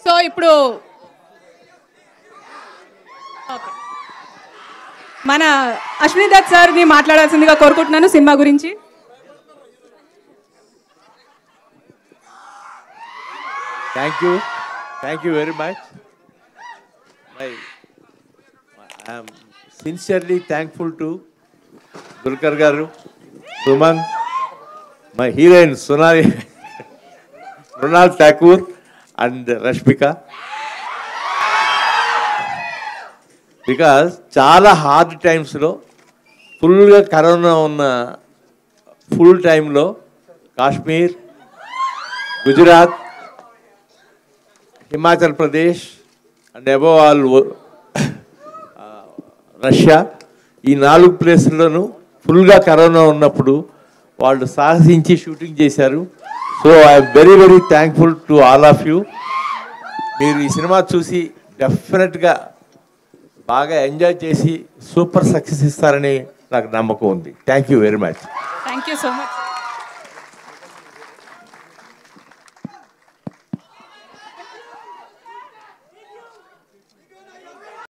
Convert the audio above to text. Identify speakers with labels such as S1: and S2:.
S1: So ఇప్పుడు మన అశ్విని దత్ సార్ని మాట్లాడాల్సిందిగా కోరుకుంటున్నాను సినిమా గురించి.
S2: Thank you very much. I am sincerely thankful to Dulkar Garu, Suman, my heroine Sonali, Ronald Thakur and Rashmika. Because చాలా hard టైమ్స్లో ఫుల్గా కరోనా ఉన్న ఫుల్ టైంలో Kashmir, Gujarat, Himachal Pradesh and above all Russia, ఈ 4 ప్లేసుల్లోనూ ఫుల్గా కరోనా ఉన్నప్పుడు వాళ్ళు సాహసించి షూటింగ్ చేశారు. So I'm very very thankful to all of you. మీరు ఈ సినిమా చూసి డెఫినెట్గా బాగా ఎంజాయ్ చేసి సూపర్ సక్సెస్ ఇస్తారని నాకు నమ్మకం ఉంది. Thank you very much.
S1: Thank you so much.